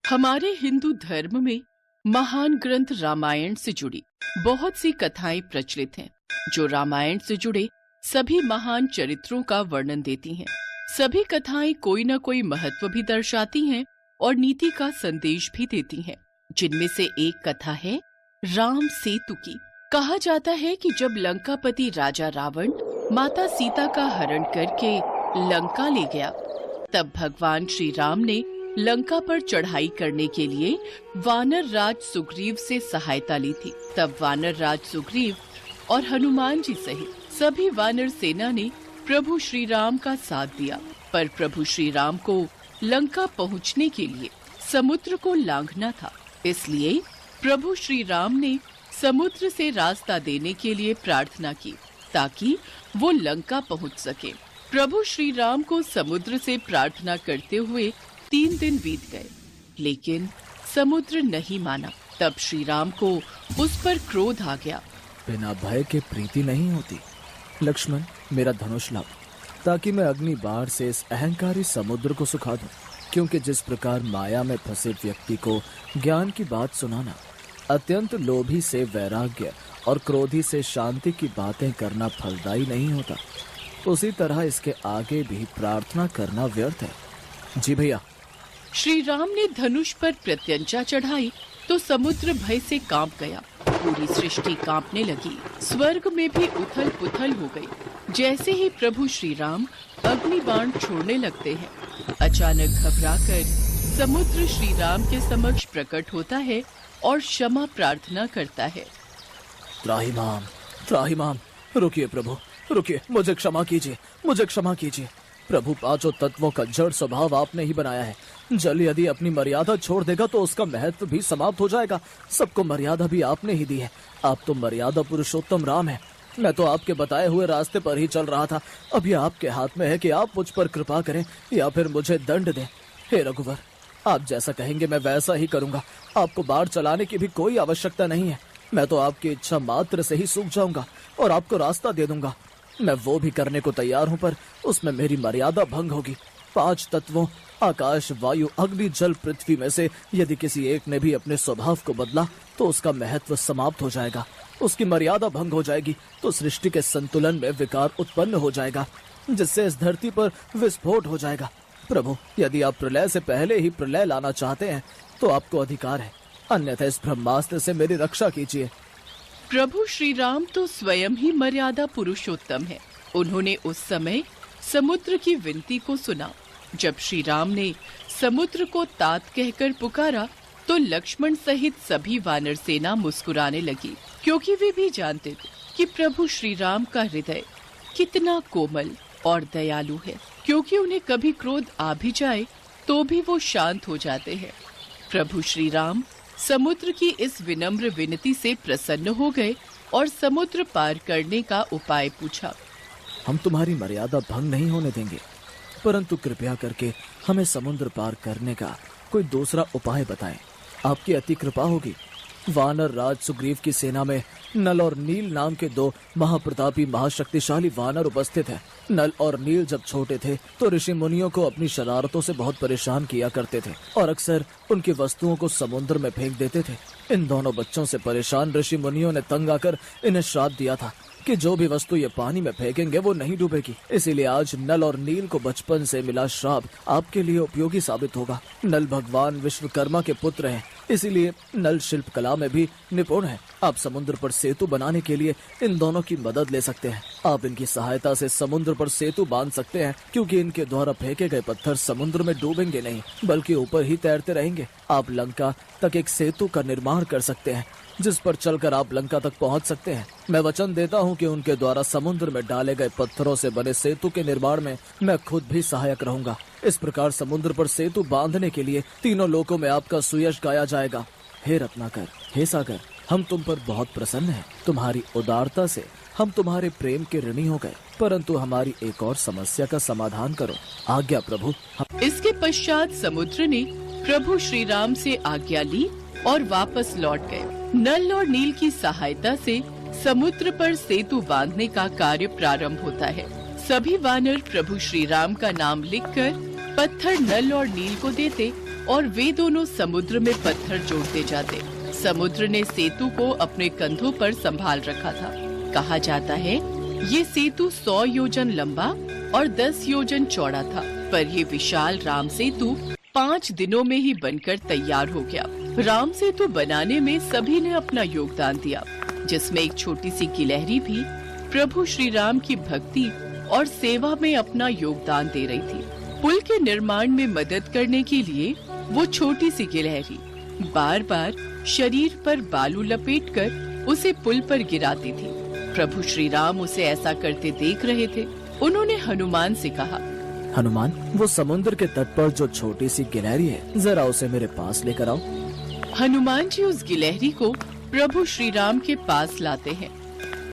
हमारे हिंदू धर्म में महान ग्रंथ रामायण से जुड़ी बहुत सी कथाएं प्रचलित हैं, जो रामायण से जुड़े सभी महान चरित्रों का वर्णन देती हैं। सभी कथाएं कोई न कोई महत्व भी दर्शाती हैं और नीति का संदेश भी देती हैं। जिनमें से एक कथा है राम सेतु की। कहा जाता है कि जब लंकापति राजा रावण माता सीता का हरण करके लंका ले गया, तब भगवान श्री राम ने लंका पर चढ़ाई करने के लिए वानर राज सुग्रीव से सहायता ली थी। तब वानर राज सुग्रीव और हनुमान जी सहित सभी वानर सेना ने प्रभु श्री राम का साथ दिया, पर प्रभु श्री राम को लंका पहुंचने के लिए समुद्र को लांघना था। इसलिए प्रभु श्री राम ने समुद्र से रास्ता देने के लिए प्रार्थना की ताकि वो लंका पहुंच सके। प्रभु श्री राम को समुद्र से प्रार्थना करते हुए 3 दिन बीत गए, लेकिन समुद्र नहीं माना। तब श्री राम को उस पर क्रोध आ गया। बिना भय के प्रीति नहीं होती। लक्ष्मण, मेरा धनुष लाओ ताकि मैं अग्नि बाण से इस अहंकारी समुद्र को सुखा दूं। क्योंकि जिस प्रकार माया में फंसे व्यक्ति को ज्ञान की बात सुनाना, अत्यंत लोभी से वैराग्य और क्रोधी से शांति की बातें करना फलदायी नहीं होता, उसी तरह इसके आगे भी प्रार्थना करना व्यर्थ है। जी भैया। श्री राम ने धनुष पर प्रत्यंचा चढ़ाई तो समुद्र भय से कांप गया। पूरी सृष्टि कांपने लगी, स्वर्ग में भी उथल पुथल हो गई। जैसे ही प्रभु श्री राम अग्नि बाण छोड़ने लगते हैं, अचानक घबराकर समुद्र श्री राम के समक्ष प्रकट होता है और क्षमा प्रार्थना करता है। त्राहिमाम, रुकिए प्रभु, रुकिए, मुझे क्षमा कीजिए, मुझे क्षमा कीजिए। प्रभु, 5 तत्वों का जड़ स्वभाव आपने ही बनाया है। जल यदि अपनी मर्यादा छोड़ देगा तो उसका महत्व भी समाप्त हो जाएगा। सबको मर्यादा भी आपने ही दी है। आप तो मर्यादा पुरुषोत्तम राम है। मैं तो आपके बताए हुए रास्ते पर ही चल रहा था। अब यह आपके हाथ में है कि आप मुझ पर कृपा करें या फिर मुझे दंड दें। हे रघुवर, आप जैसा कहेंगे मैं वैसा ही करूंगा। आपको बाढ़ चलाने की भी कोई आवश्यकता नहीं है। मैं तो आपकी इच्छा मात्र से ही सूख जाऊंगा और आपको रास्ता दे दूंगा। मैं वो भी करने को तैयार हूं, पर उसमें मेरी मर्यादा भंग होगी। 5 तत्वों आकाश, वायु, अग्नि, जल, पृथ्वी में से यदि किसी एक ने भी अपने स्वभाव को बदला तो उसका महत्व समाप्त हो जाएगा, उसकी मर्यादा भंग हो जाएगी, तो सृष्टि के संतुलन में विकार उत्पन्न हो जाएगा, जिससे इस धरती पर विस्फोट हो जाएगा। प्रभु, यदि आप प्रलय से पहले ही प्रलय लाना चाहते हैं तो आपको अधिकार है, अन्यथा इस ब्रह्मास्त्र से मेरी रक्षा कीजिए। प्रभु श्री राम तो स्वयं ही मर्यादा पुरुषोत्तम है। उन्होंने उस समय समुद्र की विनती को सुना। जब श्री राम ने समुद्र को तात कहकर पुकारा तो लक्ष्मण सहित सभी वानर सेना मुस्कुराने लगी, क्योंकि वे भी जानते थे कि प्रभु श्री राम का हृदय कितना कोमल और दयालु है। क्योंकि उन्हें कभी क्रोध आ भी जाए तो भी वो शांत हो जाते हैं। प्रभु श्री राम समुद्र की इस विनम्र विनती से प्रसन्न हो गए और समुद्र पार करने का उपाय पूछा। हम तुम्हारी मर्यादा भंग नहीं होने देंगे, परंतु कृपया करके हमें समुद्र पार करने का कोई दूसरा उपाय बताएं। आपकी अति कृपा होगी। वानर राज सुग्रीव की सेना में नल और नील नाम के 2 महाप्रतापी महाशक्तिशाली वानर उपस्थित हैं। नल और नील जब छोटे थे तो ऋषि मुनियों को अपनी शरारतों से बहुत परेशान किया करते थे और अक्सर उनकी वस्तुओं को समुद्र में फेंक देते थे। इन दोनों बच्चों से परेशान ऋषि मुनियों ने तंग आकर इन्हें श्राप दिया था कि जो भी वस्तु ये पानी में फेंकेंगे वो नहीं डूबेगी। इसीलिए आज नल और नील को बचपन से मिला श्राप आपके लिए उपयोगी साबित होगा। नल भगवान विश्वकर्मा के पुत्र हैं, इसीलिए नल शिल्प कला में भी निपुण है। आप समुद्र पर सेतु बनाने के लिए इन दोनों की मदद ले सकते हैं। आप इनकी सहायता से समुद्र पर सेतु बांध सकते हैं, क्योंकि इनके द्वारा फेंके गए पत्थर समुद्र में डूबेंगे नहीं, बल्कि ऊपर ही तैरते रहेंगे। आप लंका तक एक सेतु का निर्माण कर सकते हैं, जिस पर चलकर आप लंका तक पहुंच सकते हैं। मैं वचन देता हूं कि उनके द्वारा समुद्र में डाले गए पत्थरों से बने सेतु के निर्माण में मैं खुद भी सहायक रहूंगा। इस प्रकार समुद्र पर सेतु बांधने के लिए 3 लोकों में आपका सुयश गाया जाएगा। हे रत्नाकर, हे सागर, हम तुम पर बहुत प्रसन्न हैं। तुम्हारी उदारता से हम तुम्हारे प्रेम के ऋणी हो गए, परंतु हमारी एक और समस्या का समाधान करो। आज्ञा प्रभु। इसके पश्चात समुद्र ने प्रभु श्री राम से आज्ञा ली और वापस लौट गए। नल और नील की सहायता से समुद्र पर सेतु बांधने का कार्य प्रारंभ होता है। सभी वानर प्रभु श्री राम का नाम लिखकर पत्थर नल और नील को देते और वे दोनों समुद्र में पत्थर जोड़ते जाते। समुद्र ने सेतु को अपने कंधों पर संभाल रखा था। कहा जाता है ये सेतु 100 योजन लंबा और 10 योजन चौड़ा था, पर ये विशाल राम सेतु 5 दिनों में ही बनकर तैयार हो गया। राम सेतु बनाने में सभी ने अपना योगदान दिया, जिसमें एक छोटी सी गिलहरी भी प्रभु श्री राम की भक्ति और सेवा में अपना योगदान दे रही थी। पुल के निर्माण में मदद करने के लिए वो छोटी सी गिलहरी बार बार शरीर पर बालू लपेटकर उसे पुल पर गिराती थी। प्रभु श्री राम उसे ऐसा करते देख रहे थे। उन्होंने हनुमान से कहा, हनुमान, वो समुद्र के तट पर जो छोटी सी गिलहरी है, जरा उसे मेरे पास लेकर आओ। हनुमान जी उस गिलहरी को प्रभु श्री राम के पास लाते हैं।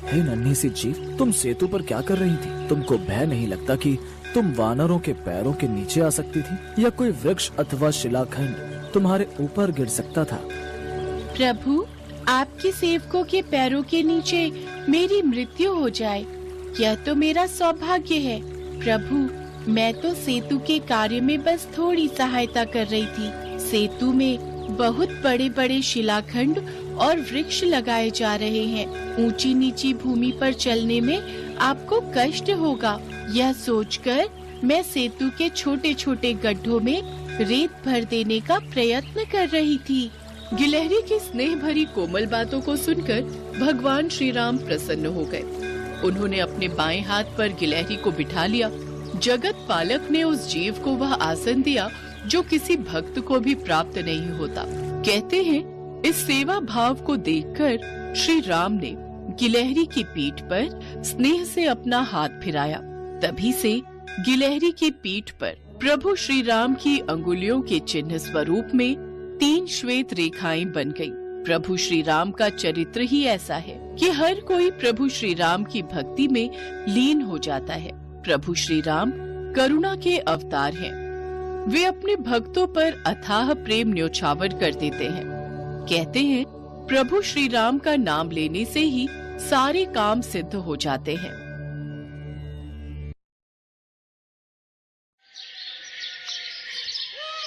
हे नन्ही सी जीव, तुम सेतु पर क्या कर रही थी? तुमको भय नहीं लगता कि तुम वानरों के पैरों के नीचे आ सकती थी, या कोई वृक्ष अथवा शिलाखंड तुम्हारे ऊपर गिर सकता था? प्रभु, आपके सेवकों के पैरों के नीचे मेरी मृत्यु हो जाए, यह तो मेरा सौभाग्य है। प्रभु, मैं तो सेतु के कार्य में बस थोड़ी सहायता कर रही थी। सेतु में बहुत बड़े बड़े शिलाखंड और वृक्ष लगाए जा रहे हैं। ऊंची नीची भूमि पर चलने में आपको कष्ट होगा, यह सोचकर मैं सेतु के छोटे छोटे गड्ढों में रेत भर देने का प्रयत्न कर रही थी। गिलहरी की स्नेह भरी कोमल बातों को सुनकर भगवान श्री राम प्रसन्न हो गए। उन्होंने अपने बाएं हाथ पर गिलहरी को बिठा लिया। जगत पालक ने उस जीव को वह आसन दिया जो किसी भक्त को भी प्राप्त नहीं होता। कहते हैं इस सेवा भाव को देखकर श्री राम ने गिलहरी की पीठ पर स्नेह से अपना हाथ फिराया। तभी से गिलहरी की पीठ पर प्रभु श्री राम की अंगुलियों के चिन्ह स्वरूप में 3 श्वेत रेखाएं बन गईं। प्रभु श्री राम का चरित्र ही ऐसा है कि हर कोई प्रभु श्री राम की भक्ति में लीन हो जाता है। प्रभु श्री राम करुणा के अवतार हैं। वे अपने भक्तों पर अथाह प्रेम न्योछावर कर देते हैं। कहते हैं प्रभु श्री राम का नाम लेने से ही सारे काम सिद्ध हो जाते हैं।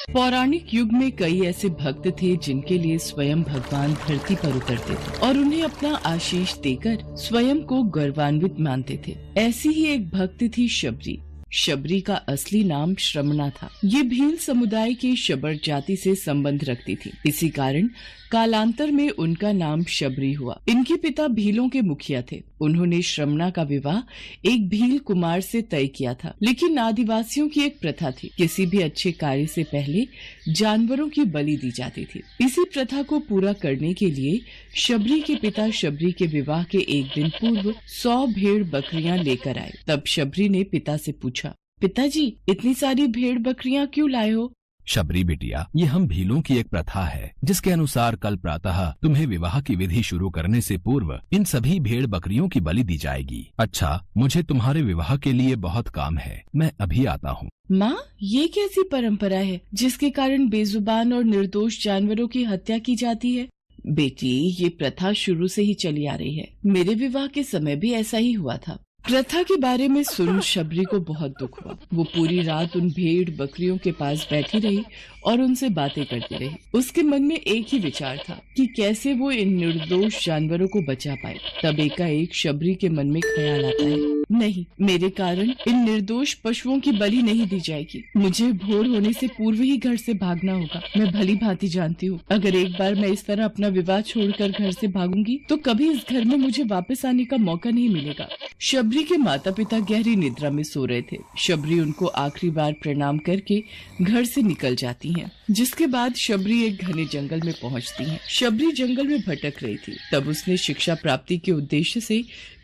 पौराणिक युग में कई ऐसे भक्त थे जिनके लिए स्वयं भगवान धरती पर उतरते थे और उन्हें अपना आशीष देकर स्वयं को गौरवान्वित मानते थे। ऐसी ही एक भक्त थी शबरी। शबरी का असली नाम श्रमणा था। ये भील समुदाय की शबर जाति से संबंध रखती थी। इसी कारण कालांतर में उनका नाम शबरी हुआ। इनके पिता भीलों के मुखिया थे। उन्होंने श्रमणा का विवाह एक भील कुमार से तय किया था, लेकिन आदिवासियों की एक प्रथा थी, किसी भी अच्छे कार्य से पहले जानवरों की बलि दी जाती थी। इसी प्रथा को पूरा करने के लिए शबरी के पिता शबरी के विवाह के एक दिन पूर्व 100 भेड़ बकरियां लेकर आए। तब शबरी ने पिता से पूछा, पिताजी, इतनी सारी भेड़ बकरियां क्यों लाए हो? शबरी बिटिया, ये हम भीलों की एक प्रथा है जिसके अनुसार कल प्रातः तुम्हें विवाह की विधि शुरू करने से पूर्व इन सभी भेड़ बकरियों की बलि दी जाएगी। अच्छा, मुझे तुम्हारे विवाह के लिए बहुत काम है, मैं अभी आता हूँ। माँ, ये कैसी परंपरा है जिसके कारण बेजुबान और निर्दोष जानवरों की हत्या की जाती है? बेटी, ये प्रथा शुरू से ही चली आ रही है। मेरे विवाह के समय भी ऐसा ही हुआ था। प्रथा के बारे में सुन शबरी को बहुत दुख हुआ। वो पूरी रात उन भेड़ बकरियों के पास बैठी रही और उनसे बातें करती रही। उसके मन में एक ही विचार था कि कैसे वो इन निर्दोष जानवरों को बचा पाए। तब एकाएक शबरी के मन में ख्याल आता है, नहीं, मेरे कारण इन निर्दोष पशुओं की बलि नहीं दी जाएगी। मुझे भोर होने से पूर्व ही घर से भागना होगा। मैं भली भांति जानती हूँ, अगर एक बार मैं इस तरह अपना विवाह छोड़कर घर से भागूंगी तो कभी इस घर में मुझे वापस आने का मौका नहीं मिलेगा। शबरी के माता पिता गहरी निद्रा में सो रहे थे। शबरी उनको आखिरी बार प्रणाम करके घर से निकल जाती हैं, जिसके बाद शबरी एक घने जंगल में पहुंचती हैं। शबरी जंगल में भटक रही थी। तब उसने शिक्षा प्राप्ति के उद्देश्य से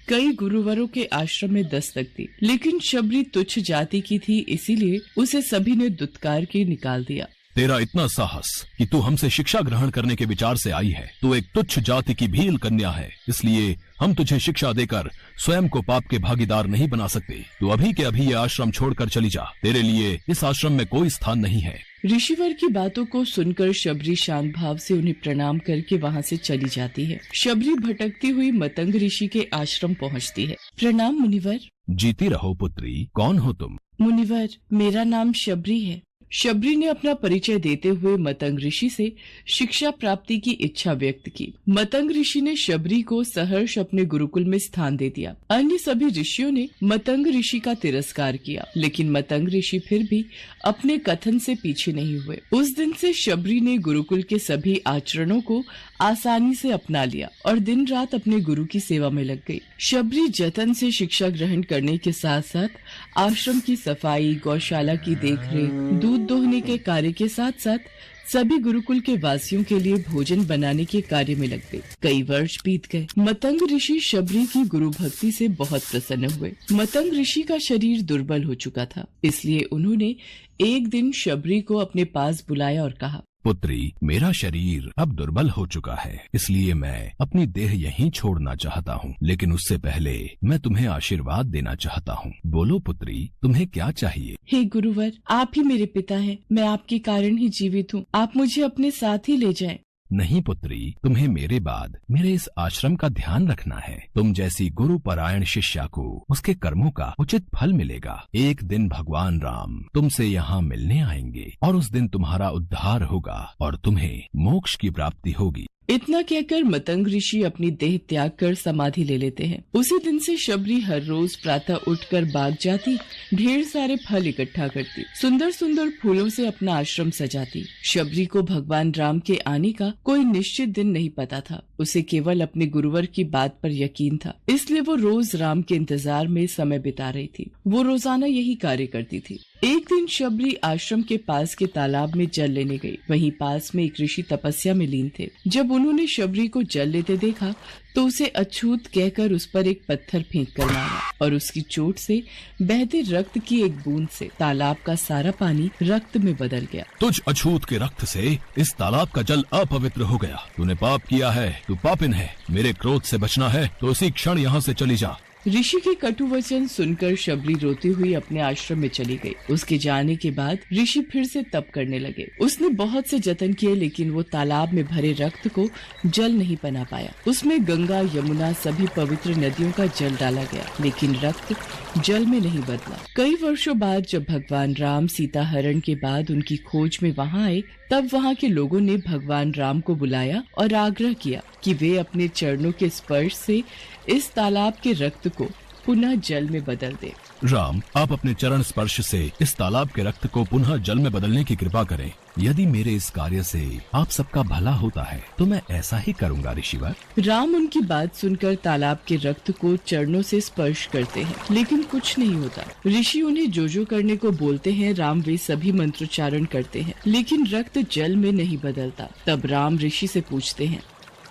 कई गुरुवरों के आश्रम में दस्तक दी, लेकिन शबरी तुच्छ जाति की थी, इसीलिए उसे सभी ने दुत्कार के निकाल दिया। तेरा इतना साहस कि तू हमसे शिक्षा ग्रहण करने के विचार से आई है। तू एक तुच्छ जाति की भील कन्या है, इसलिए हम तुझे शिक्षा देकर स्वयं को पाप के भागीदार नहीं बना सकते। तू अभी के अभी ये आश्रम छोड़कर चली जा। तेरे लिए इस आश्रम में कोई स्थान नहीं है। ऋषिवर की बातों को सुनकर शबरी शांत भाव से उन्हें प्रणाम करके वहाँ से चली जाती है। शबरी भटकती हुई मतंग ऋषि के आश्रम पहुँचती है। प्रणाम मुनिवर। जीती रहो पुत्री, कौन हो तुम? मुनिवर, मेरा नाम शबरी है। शबरी ने अपना परिचय देते हुए मतंग ऋषि से शिक्षा प्राप्ति की इच्छा व्यक्त की। मतंग ऋषि ने शबरी को सहर्ष अपने गुरुकुल में स्थान दे दिया। अन्य सभी ऋषियों ने मतंग ऋषि का तिरस्कार किया, लेकिन मतंग ऋषि फिर भी अपने कथन से पीछे नहीं हुए। उस दिन से शबरी ने गुरुकुल के सभी आचरणों को आसानी से अपना लिया और दिन रात अपने गुरु की सेवा में लग गई। शबरी जतन से शिक्षा ग्रहण करने के साथ साथ आश्रम की सफाई, गौशाला की देखरेख, दूध दोहने के कार्य के साथ साथ सभी गुरुकुल के वासियों के लिए भोजन बनाने के कार्य में लग गई। कई वर्ष बीत गए। मतंग ऋषि शबरी की गुरु भक्ति से बहुत प्रसन्न हुए। मतंग ऋषि का शरीर दुर्बल हो चुका था, इसलिए उन्होंने एक दिन शबरी को अपने पास बुलाया और कहा, पुत्री, मेरा शरीर अब दुर्बल हो चुका है, इसलिए मैं अपनी देह यहीं छोड़ना चाहता हूँ। लेकिन उससे पहले मैं तुम्हें आशीर्वाद देना चाहता हूँ। बोलो पुत्री, तुम्हें क्या चाहिए? हे गुरुवर, आप ही मेरे पिता हैं। मैं आपके कारण ही जीवित हूँ। आप मुझे अपने साथ ही ले जाएं। नहीं पुत्री, तुम्हें मेरे बाद मेरे इस आश्रम का ध्यान रखना है। तुम जैसी गुरु परायण शिष्या को उसके कर्मों का उचित फल मिलेगा। एक दिन भगवान राम तुमसे यहाँ मिलने आएंगे और उस दिन तुम्हारा उद्धार होगा और तुम्हें मोक्ष की प्राप्ति होगी। इतना कहकर मतंग ऋषि अपनी देह त्याग कर समाधि ले लेते हैं। उसी दिन से शबरी हर रोज प्रातः उठकर बाग जाती, ढेर सारे फल इकट्ठा करती, सुंदर सुंदर फूलों से अपना आश्रम सजाती। शबरी को भगवान राम के आने का कोई निश्चित दिन नहीं पता था। उसे केवल अपने गुरुवर की बात पर यकीन था, इसलिए वो रोज राम के इंतजार में समय बिता रही थी। वो रोजाना यही कार्य करती थी। एक दिन शबरी आश्रम के पास के तालाब में जल लेने गई। वहीं पास में एक ऋषि तपस्या में लीन थे। जब उन्होंने शबरी को जल लेते देखा तो उसे अछूत कहकर उस पर एक पत्थर फेंक कर मारा और उसकी चोट से बहते रक्त की एक बूंद से तालाब का सारा पानी रक्त में बदल गया। तुझ अछूत के रक्त से इस तालाब का जल अपवित्र हो गया। तूने पाप किया है, तू पापिन है। मेरे क्रोध से बचना है तो इसी क्षण यहाँ से चली जा। ऋषि के कटु वचन सुनकर शबरी रोती हुई अपने आश्रम में चली गई। उसके जाने के बाद ऋषि फिर से तप करने लगे। उसने बहुत से जतन किए, लेकिन वो तालाब में भरे रक्त को जल नहीं बना पाया। उसमें गंगा, यमुना, सभी पवित्र नदियों का जल डाला गया, लेकिन रक्त जल में नहीं बदला। कई वर्षों बाद जब भगवान राम सीता हरण के बाद उनकी खोज में वहाँ आए, तब वहाँ के लोगों ने भगवान राम को बुलाया और आग्रह किया कि वे अपने चरणों के स्पर्श से इस तालाब के रक्त को पुनः जल में बदल दे। राम, आप अपने चरण स्पर्श से इस तालाब के रक्त को पुनः जल में बदलने की कृपा करें। यदि मेरे इस कार्य से आप सबका भला होता है तो मैं ऐसा ही करूँगा ऋषिवर। राम उनकी बात सुनकर तालाब के रक्त को चरणों से स्पर्श करते हैं, लेकिन कुछ नहीं होता। ऋषि उन्हें जो करने को बोलते हैं, राम वे सभी मंत्रोच्चारण करते हैं, लेकिन रक्त जल में नहीं बदलता। तब राम ऋषि से पूछते हैं,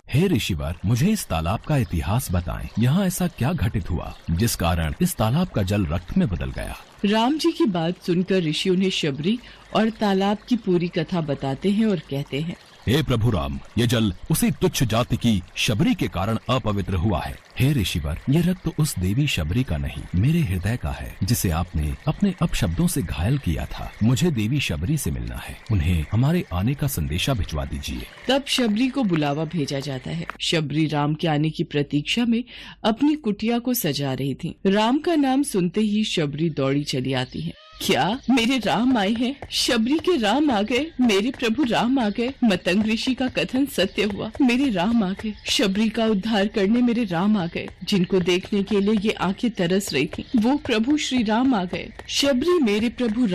हे ऋषिवर, मुझे इस तालाब का इतिहास बताएं। यहाँ ऐसा क्या घटित हुआ जिस कारण इस तालाब का जल रक्त में बदल गया? राम जी की बात सुनकर ऋषि उन्हें शबरी और तालाब की पूरी कथा बताते हैं और कहते हैं, हे प्रभु राम, ये जल उसी तुच्छ जाति की शबरी के कारण अपवित्र हुआ है। हे ऋषिवर, ये रक्त उस देवी शबरी का नहीं, मेरे हृदय का है, जिसे आपने अपने अपशब्दों से घायल किया था। मुझे देवी शबरी से मिलना है। उन्हें हमारे आने का संदेशा भिजवा दीजिए। तब शबरी को बुलावा भेजा जाता है। शबरी राम के आने की प्रतीक्षा में अपनी कुटिया को सजा रही थी। राम का नाम सुनते ही शबरी दौड़ी चली आती है। क्या मेरे राम आए हैं? शबरी के राम आ गए, मेरे प्रभु राम आ गए। मतंग ऋषि का कथन सत्य हुआ, मेरे राम आ गए। शबरी का उद्धार करने मेरे राम आ गए। जिनको देखने के लिए ये आंखें तरस रही थी, वो प्रभु श्री राम आ गए। शबरी मेरे प्रभु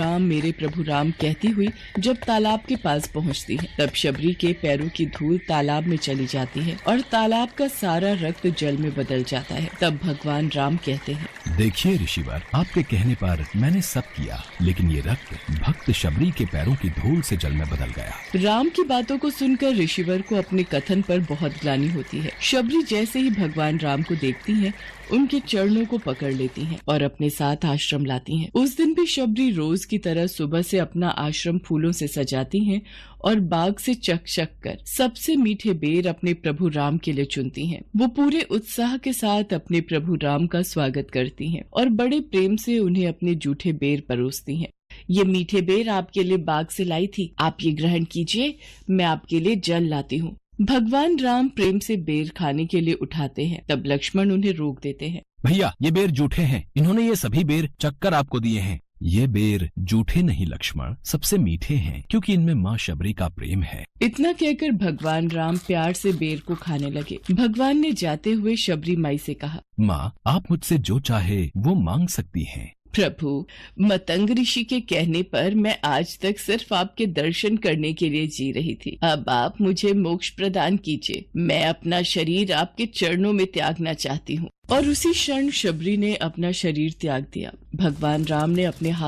राम कहती हुई जब तालाब के पास पहुंचती है, तब शबरी के पैरों की धूल तालाब में चली जाती है और तालाब का सारा रक्त जल में बदल जाता है। तब भगवान राम कहते हैं, देखिए ऋषिवर, आपके कहने पर मैंने सब किया, लेकिन ये रक्त भक्त शबरी के पैरों की धूल से जल में बदल गया। राम की बातों को सुनकर ऋषिवर को अपने कथन पर बहुत ग्लानि होती है। शबरी जैसे ही भगवान राम को देखती हैं, उनके चरणों को पकड़ लेती हैं और अपने साथ आश्रम लाती हैं। उस दिन भी शबरी रोज की तरह सुबह से अपना आश्रम फूलों से सजाती हैं और बाग से चक कर सबसे मीठे बेर अपने प्रभु राम के लिए चुनती हैं। वो पूरे उत्साह के साथ अपने प्रभु राम का स्वागत करती हैं और बड़े प्रेम से उन्हें अपने जूठे बेर परोसती हैं। ये मीठे बेर आपके लिए बाग से लाई थी, आप ये ग्रहण कीजिए। मैं आपके लिए जल लाती हूँ। भगवान राम प्रेम से बेर खाने के लिए उठाते हैं, तब लक्ष्मण उन्हें रोक देते हैं। भैया, ये बेर जूठे हैं। इन्होंने ये सभी बेर चक्कर आपको दिए हैं। ये बेर जूठे नहीं लक्ष्मण, सबसे मीठे हैं, क्योंकि इनमें माँ शबरी का प्रेम है। इतना कहकर भगवान राम प्यार से बेर को खाने लगे। भगवान ने जाते हुए शबरी माई से कहा, माँ, आप मुझसे जो चाहे वो मांग सकती हैं। प्रभु, मतंग ऋषि के कहने पर मैं आज तक सिर्फ आपके दर्शन करने के लिए जी रही थी। अब आप मुझे मोक्ष प्रदान कीजिए। मैं अपना शरीर आपके चरणों में त्यागना चाहती हूँ। और उसी क्षण शबरी ने अपना शरीर त्याग दिया। भगवान राम ने अपने हाथ